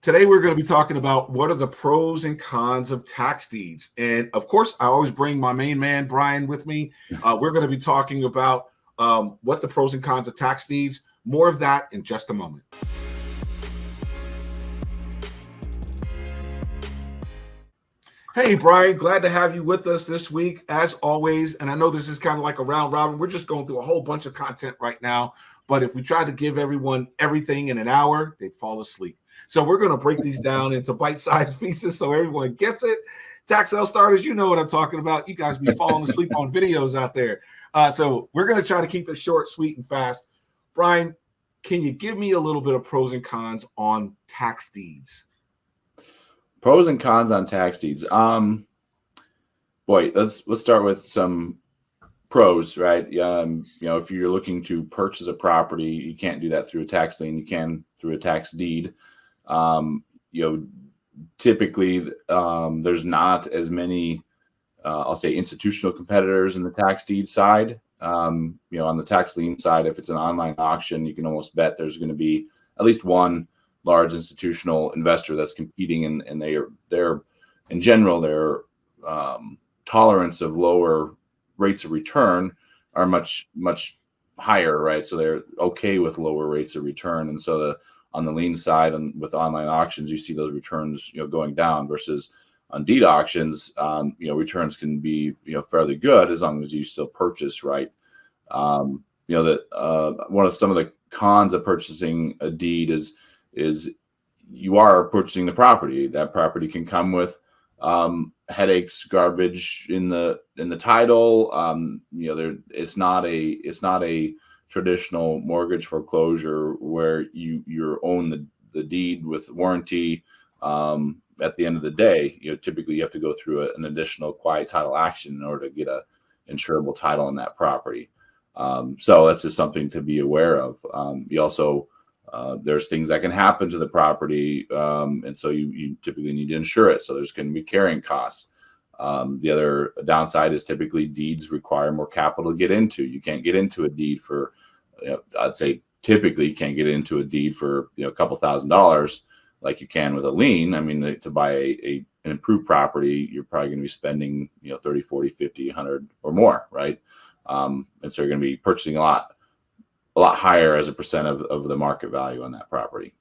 Today, we're going to be talking about what are the pros and cons of tax deeds. And of course, I always bring my main man, Brian, with me. We're going to be talking about what the pros and cons of tax deeds. More of that in just a moment. Hey, Brian, glad to have you with us this week, as always. And I know this is kind of like a round robin. We're just going through a whole bunch of content right now. But if we tried to give everyone everything in an hour, they'd fall asleep. So we're going to break these down into bite-sized pieces so everyone gets it. Tax sale starters, you know what I'm talking about. You guys be falling asleep on videos out there. So we're going to try to keep it short, sweet, and fast. Brian, can you give me a little bit of pros and cons on tax deeds? Pros and cons on tax deeds. Let's start with some pros, right? If you're looking to purchase a property, you can't do that through a tax lien. You can through a tax deed. Typically, there's not as many, I'll say, institutional competitors in the tax deed side. On the tax lien side, if it's an online auction, you can almost bet there's going to be at least one large institutional investor that's competing, and they're in general, their tolerance of lower rates of return are much higher, right? So they're okay with lower rates of return, and so on the lien side and with online auctions, you see those returns going down, versus on deed auctions, returns can be fairly good as long as you still purchase right. Some of the cons of purchasing a deed is you are purchasing the property. That property can come with headaches, garbage in the title. It's not a traditional mortgage foreclosure where you own the deed with warranty. At the end of the day, typically you have to go through an additional quiet title action in order to get a insurable title on that property. So that's just something to be aware of. You also there's things that can happen to the property, and so you typically need to insure it. So there's going to be carrying costs. The other downside is typically deeds require more capital to get into. You can't get into a deed for, I'd say typically you can't get into a deed for a couple $1,000s like you can with a lien. I mean, to buy an improved property, you're probably going to be spending 30, 40, 50, 100 or more, right? And so you're going to be purchasing a lot higher as a percent of the market value on that property.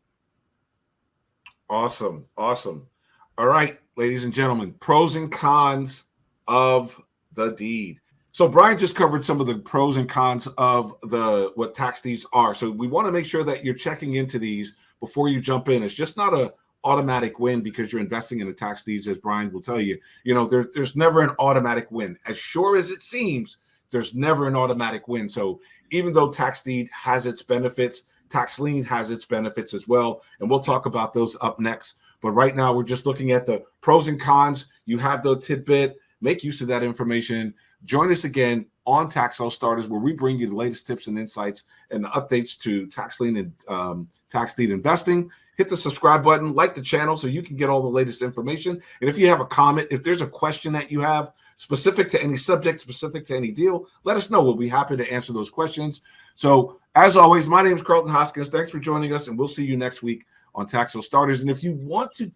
Awesome. All right, ladies and gentlemen, pros and cons of the deed. So Brian just covered some of the pros and cons of what tax deeds are. So we want to make sure that you're checking into these before you jump in. It's just not a automatic win because you're investing in the tax deeds, as Brian will tell you. There's never an automatic win. As sure as it seems, there's never an automatic win. So even though tax deed has its benefits, tax lien has its benefits as well. And we'll talk about those up next. But right now, we're just looking at the pros and cons. You have the tidbit. Make use of that information. Join us again on Tax Sale Starters, where we bring you the latest tips and insights and the updates to tax lien and tax deed investing. Hit the subscribe button, like the channel so you can get all the latest information. And if you have a comment, if there's a question that you have specific to any subject, specific to any deal, let us know. We'll be happy to answer those questions. So as always, my name is Carlton Hoskins. Thanks for joining us, and we'll see you next week on Tax Sale Starters. And if you want to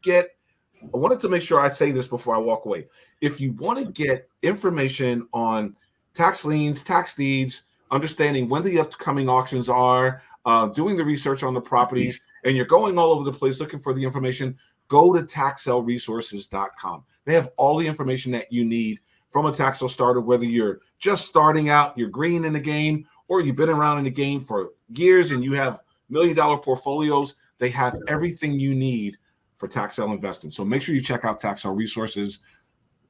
I wanted to make sure I say this before I walk away. If you want to get information on tax liens, tax deeds, understanding when the upcoming auctions are, doing the research on the properties, and you're going all over the place looking for the information, go to taxsaleresources.com. They have all the information that you need from a tax sale starter, whether you're just starting out, you're green in the game, or you've been around in the game for years and you have $1 million portfolios. They have everything you need for tax sale investing. So make sure you check out Tax Sale Resources.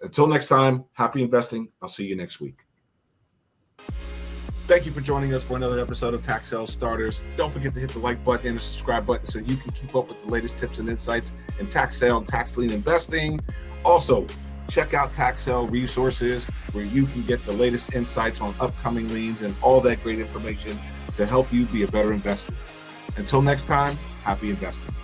Until next time, happy investing. I'll see you next week. Thank you for joining us for another episode of Tax Sale Starters. Don't forget to hit the like button and the subscribe button so you can keep up with the latest tips and insights in tax sale and tax lien investing. Also, check out Tax Sale Resources, where you can get the latest insights on upcoming liens and all that great information to help you be a better investor. Until next time, happy investing.